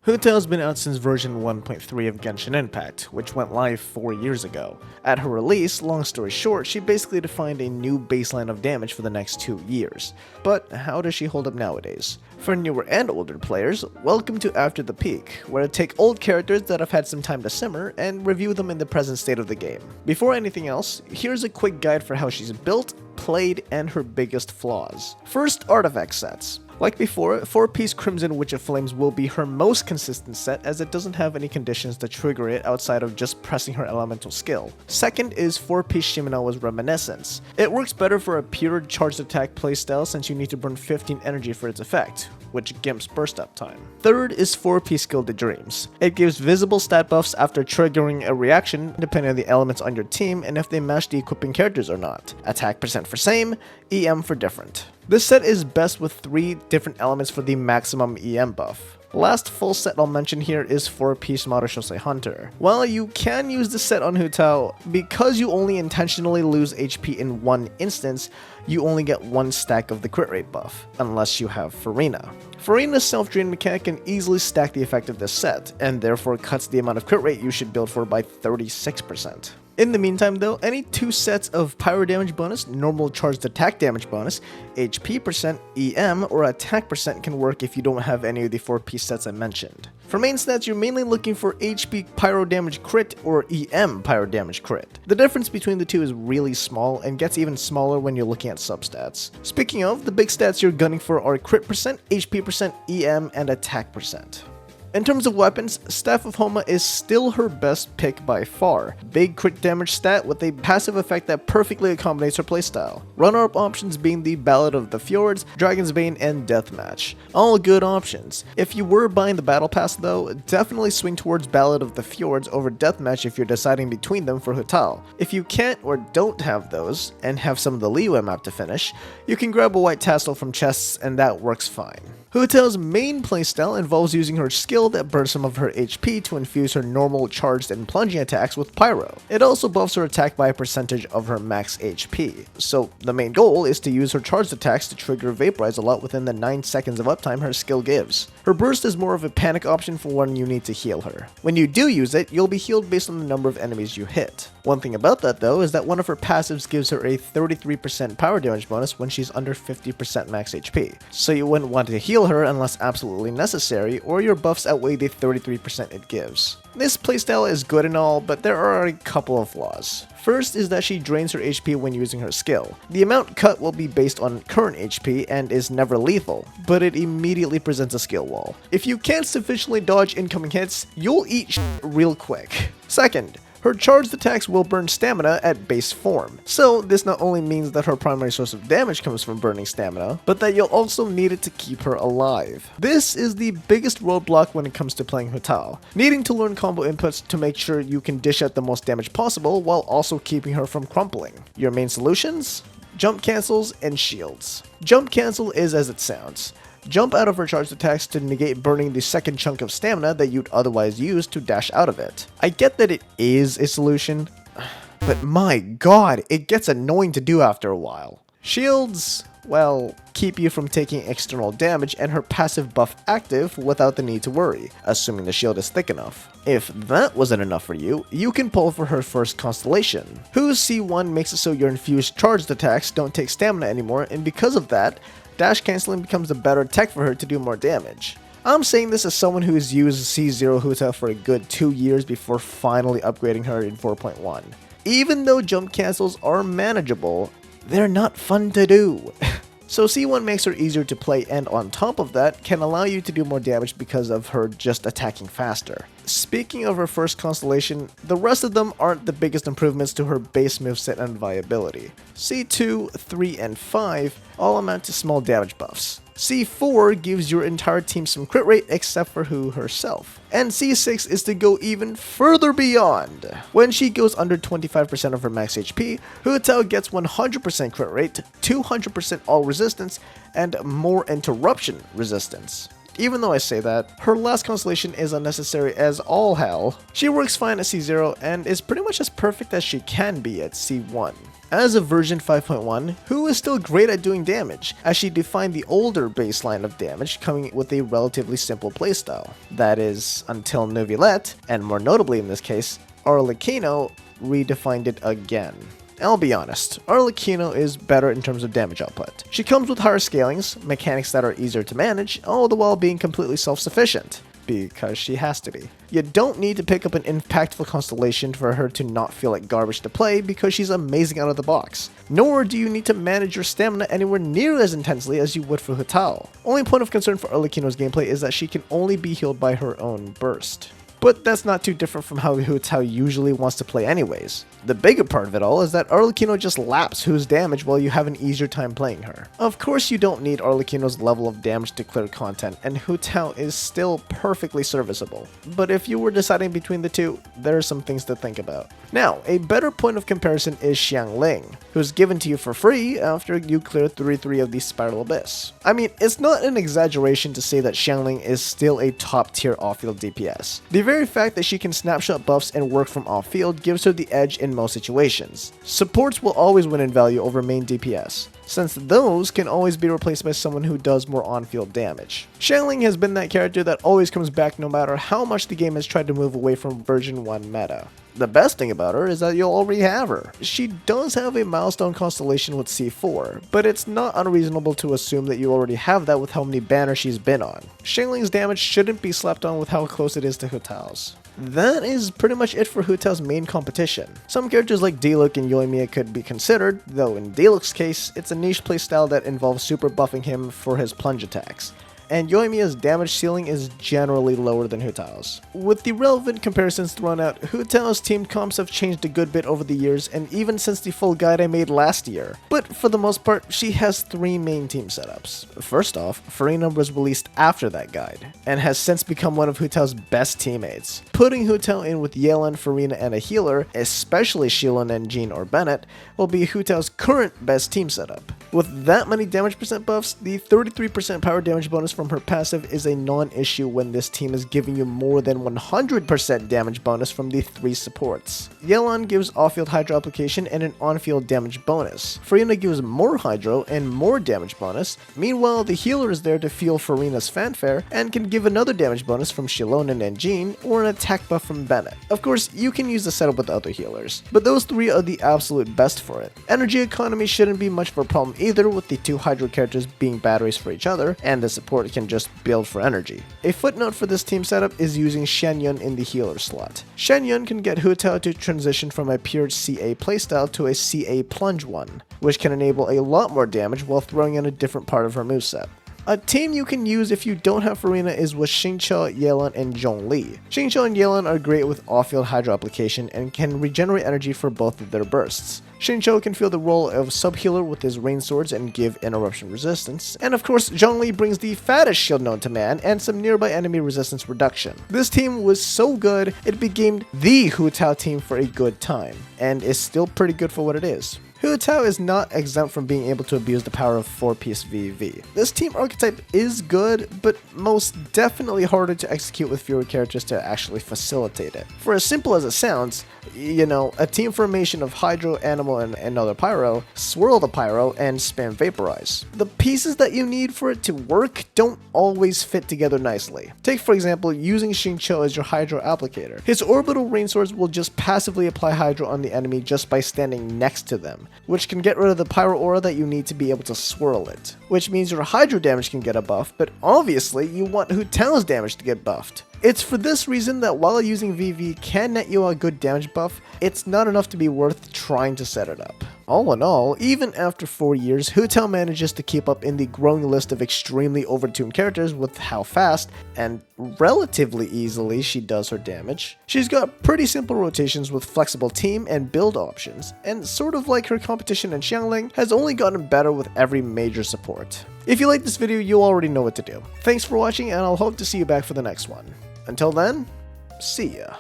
Hutao's been out since version 1.3 of Genshin Impact, which went live 4 years ago. At her release, long story short, she basically defined a new baseline of damage for the next 2 years. But how does she hold up nowadays? For newer and older players, welcome to After the Peak, where I take old characters that have had some time to simmer and review them in the present state of the game. Before anything else, here's a quick guide for how she's built, played, and her biggest flaws. First, artifact sets. Like before, 4-piece Crimson Witch of Flames will be her most consistent set as it doesn't have any conditions to trigger it outside of just pressing her elemental skill. Second is 4-piece Shimenawa's Reminiscence. It works better for a pure charged attack playstyle since you need to burn 15 energy for its effect, which gimps burst up time. Third is 4-piece Gilded Dreams. It gives visible stat buffs after triggering a reaction depending on the elements on your team and if they match the equipping characters or not. Attack percent for same, EM for different. This set is best with 3 different elements for the maximum EM buff. Last full set I'll mention here is 4-piece Marushosei Hunter. While you can use this set on Hutao, because you only intentionally lose HP in one instance, you only get 1 stack of the crit rate buff, unless you have Farina. Farina's self-drain mechanic can easily stack the effect of this set, and therefore cuts the amount of crit rate you should build for by 36%. In the meantime though, any 2 sets of pyro damage bonus, normal charged attack damage bonus, HP percent, EM, or attack percent can work if you don't have any of the 4-piece sets I mentioned. For main stats, you're mainly looking for HP pyro damage crit or EM pyro damage crit. The difference between the two is really small and gets even smaller when you're looking at substats. Speaking of, the big stats you're gunning for are crit percent, HP percent, EM, and attack percent. In terms of weapons, Staff of Homa is still her best pick by far. Big crit damage stat with a passive effect that perfectly accommodates her playstyle. Runner-up options being the Ballad of the Fjords, Dragon's Bane, and Deathmatch. All good options. If you were buying the Battle Pass though, definitely swing towards Ballad of the Fjords over Deathmatch if you're deciding between them for hutao. If you can't or don't have those, and have some of the Liyue map to finish, you can grab a white tassel from chests and that works fine. Hutao's main playstyle involves using her skill that burns some of her HP to infuse her normal charged and plunging attacks with pyro. It also buffs her attack by a percentage of her max HP, so the main goal is to use her charged attacks to trigger Vaporize a lot within the 9 seconds of uptime her skill gives. Her burst is more of a panic option for when you need to heal her. When you do use it, you'll be healed based on the number of enemies you hit. One thing about that though is that one of her passives gives her a 33% power damage bonus when she's under 50% max HP, so you wouldn't want to heal her unless absolutely necessary, or your buffs outweigh the 33% it gives. This playstyle is good and all, but there are a couple of flaws. First is that she drains her HP when using her skill. The amount cut will be based on current HP and is never lethal, but it immediately presents a skill wall. If you can't sufficiently dodge incoming hits, you'll eat shit real quick. Second, her charged attacks will burn stamina at base form, so this not only means that her primary source of damage comes from burning stamina, but that you'll also need it to keep her alive. This is the biggest roadblock when it comes to playing hutao, needing to learn combo inputs to make sure you can dish out the most damage possible while also keeping her from crumpling. Your main solutions? Jump cancels and shields. Jump cancel is as it sounds. Jump out of her charged attacks to negate burning the second chunk of stamina that you'd otherwise use to dash out of it. I get that it is a solution, but my god, it gets annoying to do after a while. Shields, well, keep you from taking external damage and her passive buff active without the need to worry, assuming the shield is thick enough. If that wasn't enough for you, you can pull for her first Constellation, whose C1 makes it so your infused charged attacks don't take stamina anymore, and because of that, dash canceling becomes a better tech for her to do more damage. I'm saying this as someone who has used C0 Hutao for a good 2 years before finally upgrading her in 4.1. Even though jump cancels are manageable, they're not fun to do. So C1 makes her easier to play, and on top of that, can allow you to do more damage because of her just attacking faster. Speaking of her first Constellation, the rest of them aren't the biggest improvements to her base moveset and viability. C2, 3, and 5 all amount to small damage buffs. C4 gives your entire team some crit rate except for Hu herself. And C6 is to go even further beyond. When she goes under 25% of her max HP, Hutao gets 100% crit rate, 200% all resistance, and more interruption resistance. Even though I say that, her last constellation is unnecessary as all hell. She works fine at C0 and is pretty much as perfect as she can be at C1. As of version 5.1, Hu is still great at doing damage, as she defined the older baseline of damage coming with a relatively simple playstyle. That is, until Neuvillette, and more notably in this case, Arlecchino redefined it again. I'll be honest, Arlecchino is better in terms of damage output. She comes with higher scalings, mechanics that are easier to manage, all the while being completely self-sufficient. Because she has to be. You don't need to pick up an impactful constellation for her to not feel like garbage to play because she's amazing out of the box. Nor do you need to manage your stamina anywhere near as intensely as you would for hutao. Only point of concern for Arlecchino's gameplay is that she can only be healed by her own burst. But that's not too different from how hutao usually wants to play anyways. The bigger part of it all is that Arlecchino just laps Hu's damage while you have an easier time playing her. Of course you don't need Arlecchino's level of damage to clear content, and hutao is still perfectly serviceable. But if you were deciding between the two, there are some things to think about. Now, a better point of comparison is Xiangling, who's given to you for free after you clear 33 of the Spiral Abyss. I mean, it's not an exaggeration to say that Xiangling is still a top tier off-field DPS. The very fact that she can snapshot buffs and work from off-field gives her the edge in most situations. Supports will always win in value over main DPS, since those can always be replaced by someone who does more on-field damage. Xiangling has been that character that always comes back no matter how much the game has tried to move away from version 1 meta. The best thing about her is that you'll already have her. She does have a milestone constellation with C4, but it's not unreasonable to assume that you already have that with how many banners she's been on. Xiangling's damage shouldn't be slapped on with how close it is to hutao's. That is pretty much it for hutao's main competition. Some characters like Diluc and Yoimiya could be considered, though in Diluc's case, it's a niche playstyle that involves super buffing him for his plunge attacks. And Yoimiya's damage ceiling is generally lower than hutao's. With the relevant comparisons thrown out, hutao's team comps have changed a good bit over the years and even since the full guide I made last year. But for the most part, she has 3 main team setups. First off, Furina was released after that guide, and has since become one of hutao's best teammates. Putting hutao in with Yelan, Furina, and a healer, especially Shilin and Jean or Bennett, will be hutao's current best team setup. With that many damage percent buffs, the 33% power damage bonus from her passive is a non-issue when this team is giving you more than 100% damage bonus from the 3 supports. Yelan gives off-field hydro application and an on-field damage bonus. Furina gives more hydro and more damage bonus. Meanwhile, the healer is there to fuel Furina's fanfare and can give another damage bonus from Shilonen and Jean or an attack buff from Bennett. Of course, you can use the setup with other healers, but those 3 are the absolute best for it. Energy economy shouldn't be much of a problem either, with the 2 hydro characters being batteries for each other, and the support can just build for energy. A footnote for this team setup is using Scion in the healer slot. Scion can get hutao to transition from a pure CA playstyle to a CA plunge one, which can enable a lot more damage while throwing in a different part of her moveset. A team you can use if you don't have Furina is with Xingqiu, Yelan, and Zhongli. Xingqiu and Yelan are great with off-field hydro application and can regenerate energy for both of their bursts. Xingqiu can fill the role of sub-healer with his rain swords and give interruption resistance. And of course, Zhongli brings the fattest shield known to man and some nearby enemy resistance reduction. This team was so good, it became the hutao team for a good time, and is still pretty good for what it is. Hutao is not exempt from being able to abuse the power of 4-piece VV. This team archetype is good, but most definitely harder to execute with fewer characters to actually facilitate it. For as simple as it sounds, you know, a team formation of Hydro, Animal, and another Pyro, swirl the Pyro, and spam Vaporize. The pieces that you need for it to work don't always fit together nicely. Take for example using Xingqiu as your Hydro applicator. His orbital rain swords will just passively apply Hydro on the enemy just by standing next to them, which can get rid of the Pyro aura that you need to be able to swirl it. Which means your Hydro damage can get a buff, but obviously you want hutao's damage to get buffed. It's for this reason that while using VV can net you a good damage buff, it's not enough to be worth trying to set it up. All in all, even after 4 years, hutao manages to keep up in the growing list of extremely overtuned characters with how fast, and relatively easily, she does her damage. She's got pretty simple rotations with flexible team and build options, and sort of like her competition in Xiangling, has only gotten better with every major support. If you like this video, you already know what to do. Thanks for watching, and I'll hope to see you back for the next one. Until then, see ya.